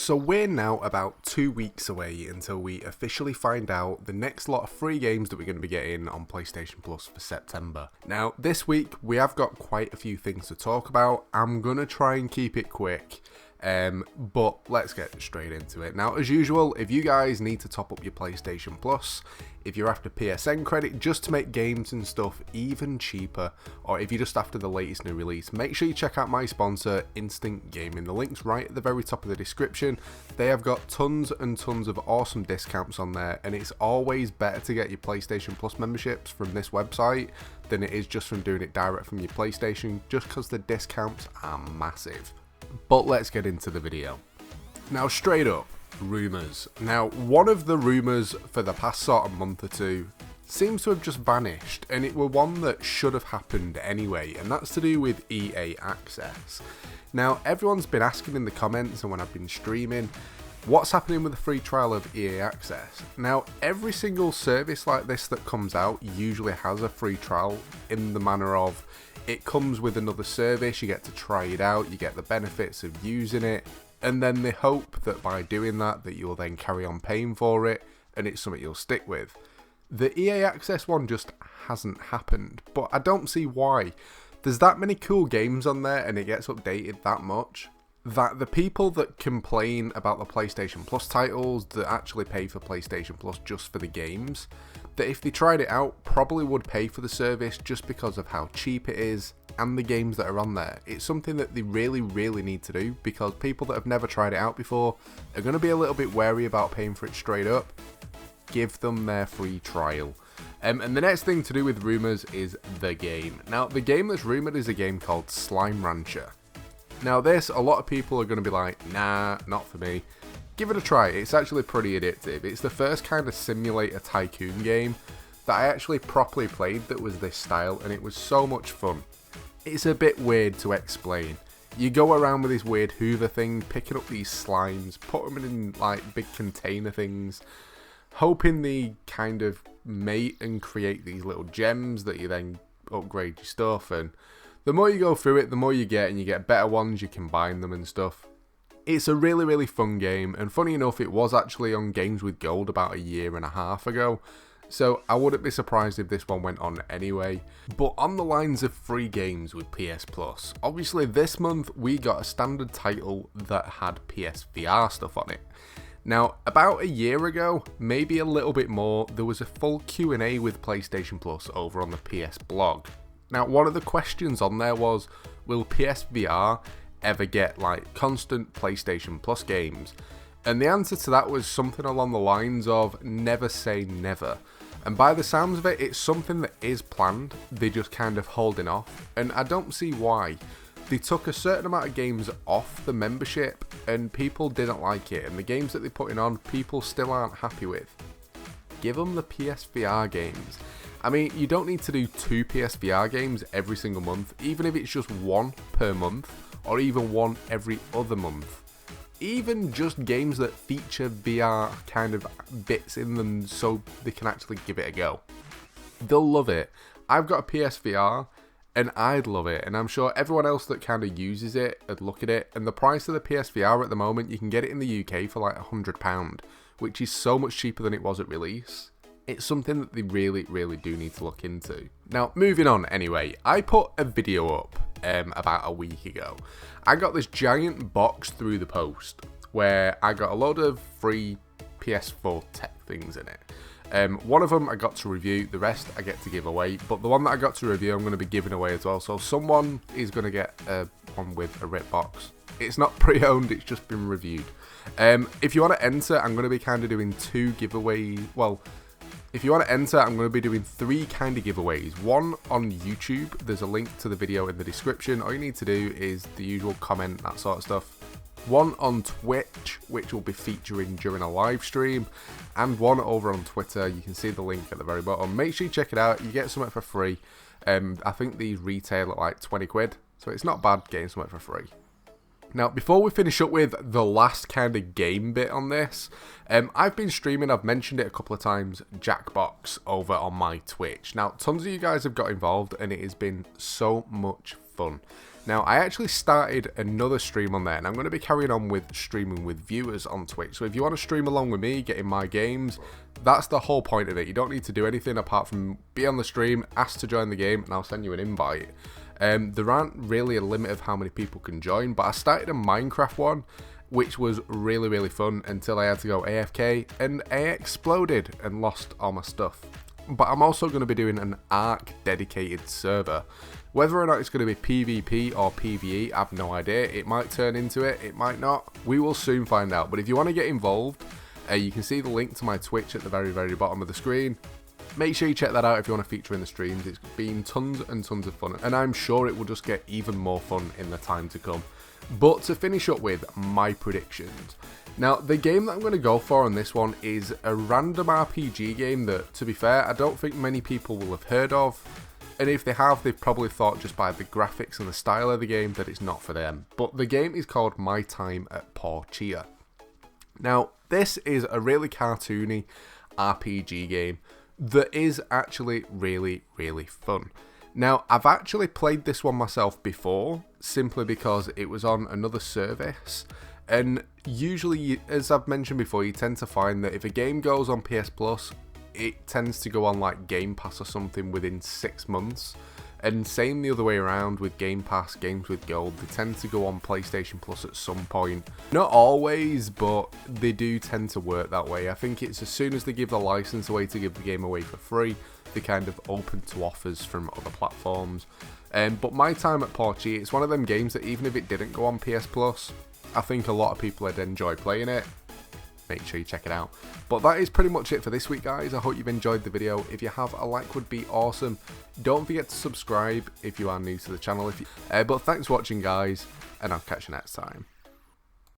So we're now about 2 weeks away until we officially find out the next lot of free games that we're going to be getting on PlayStation Plus for September. Now, this week we have got quite a few things to talk about. I'm going to try and keep it quick. But let's get straight into it. Now, as usual, if you guys need to top up your PlayStation Plus, if you're after PSN credit just to make games and stuff even cheaper, or if you're just after the latest new release, make sure you check out my sponsor, Instant Gaming. The link's right at the very top of the description. They have got tons and tons of awesome discounts on there, and it's always better to get your PlayStation Plus memberships from this website than it is just from doing it direct from your PlayStation, just because the discounts are massive. But let's get into the video. Now, straight up, rumours. Now, one of the rumours for the past sort of month or two seems to have just vanished, and it were one that should have happened anyway, and that's to do with EA Access. Now, everyone's been asking in the comments and when I've been streaming, what's happening with the free trial of EA Access? Now, every single service like this that comes out usually has a free trial in the manner of it comes with another service, you get to try it out, you get the benefits of using it, and then they hope that by doing that you'll then carry on paying for it, and it's something you'll stick with. The EA Access one just hasn't happened, but I don't see why. There's that many cool games on there, and it gets updated that much, that the people that complain about the PlayStation Plus titles that actually pay for PlayStation Plus just for the games, that if they tried it out probably would pay for the service just because of how cheap it is and the games that are on there. It's something that they really need to do, because people that have never tried it out before are going to be a little bit wary about paying for it straight up. Give them their free trial. And the next thing to do with rumours is the game. Now, the game that's rumoured is a game called Slime Rancher. Now this, a lot of people are going to be like, nah, not for me. Give it a try, it's actually pretty addictive. It's the first kind of simulator tycoon game that I actually properly played that was this style, and it was so much fun. It's a bit weird to explain. You go around with this weird Hoover thing, picking up these slimes, put them in like big container things, hoping they kind of mate and create these little gems that you then upgrade your stuff, and the more you go through it, the more you get, and you get better ones, you combine them and stuff. It's a really fun game, and funny enough, it was actually on Games with Gold about a year and a half ago, so I wouldn't be surprised if this one went on anyway. But on the lines of free games with PS Plus, obviously this month we got a standard title that had PSVR stuff on it. Now, about a year ago, maybe a little bit more, there was a full Q&A with PlayStation Plus over on the PS blog. Now, one of the questions on there was, will PSVR ever get like constant PlayStation Plus games? And the answer to that was something along the lines of never say never. And by the sounds of it, it's something that is planned, they're just kind of holding off, and I don't see why. They took a certain amount of games off the membership and people didn't like it, and the games that they're putting on, people still aren't happy with. Give them the PSVR games. I mean, you don't need to do 2 PSVR games every single month, even if it's just 1 per month, or even 1 every other month. Even just games that feature VR kind of bits in them so they can actually give it a go. They'll love it. I've got a PSVR, and I'd love it, and I'm sure everyone else that kind of uses it would look at it, and the price of the PSVR at the moment, you can get it in the UK for like £100, which is so much cheaper than it was at release. It's something that they really do need to look into. Now, moving on anyway, I put a video up about a week ago. I got this giant box through the post where I got a load of free PS4 tech things in it. One of them I got to review, the rest I get to give away, but the one that I got to review I'm going to be giving away as well, so someone is going to get one with a rip box. It's not pre-owned, it's just been reviewed. If you want to enter, I'm going to be kind of doing 2 giveaways. Well, if you want to enter, I'm going to be doing 3 kind of giveaways. One on YouTube, there's a link to the video in the description. All you need to do is the usual comment, that sort of stuff. One on Twitch, which will be featuring during a live stream, and one over on Twitter. You can see the link at the very bottom. Make sure you check it out, you get something for free. I think these retail at like 20 quid, so it's not bad getting something for free. Now, before we finish up with the last kind of game bit on this, I've been streaming, I've mentioned it a couple of times, Jackbox over on my Twitch. Now, tons of you guys have got involved and it has been so much fun. Now, I actually started another stream on there, and I'm going to be carrying on with streaming with viewers on Twitch. So if you want to stream along with me, get in my games, that's the whole point of it. You don't need to do anything apart from be on the stream, ask to join the game, and I'll send you an invite. There aren't really a limit of how many people can join, but I started a Minecraft one, which was really fun until I had to go AFK, and I exploded and lost all my stuff. But I'm also going to be doing an Ark dedicated server. Whether or not it's going to be PvP or PvE, I have no idea. It might turn into it, it might not. We will soon find out. But if you want to get involved, you can see the link to my Twitch at the very bottom of the screen. Make sure you check that out if you want to feature in the streams. It's been tons and tons of fun, and I'm sure it will just get even more fun in the time to come. But to finish up with my predictions. Now, the game that I'm going to go for on this one is a random RPG game that, to be fair, I don't think many people will have heard of. And if they have, they've probably thought just by the graphics and the style of the game that it's not for them. But the game is called My Time at Portia. Now, this is a really cartoony RPG game that is actually really fun. Now, I've actually played this one myself before, simply because it was on another service. And usually, as I've mentioned before, you tend to find that if a game goes on PS Plus, it tends to go on like Game Pass or something within 6 months. And same the other way around with Game Pass, games with gold, they tend to go on PlayStation Plus at some point. Not always, but they do tend to work that way. I think it's as soon as they give the license away to give the game away for free, they're kind of open to offers from other platforms. But My Time at Portia, it's one of them games that even if it didn't go on PS Plus, I think a lot of people would enjoy playing it. Make sure you check it out. But that is pretty much it for this week, guys. I hope you've enjoyed the video. If you have, a like would be awesome. Don't forget to subscribe if you are new to the channel. But thanks for watching, guys, and I'll catch you next time.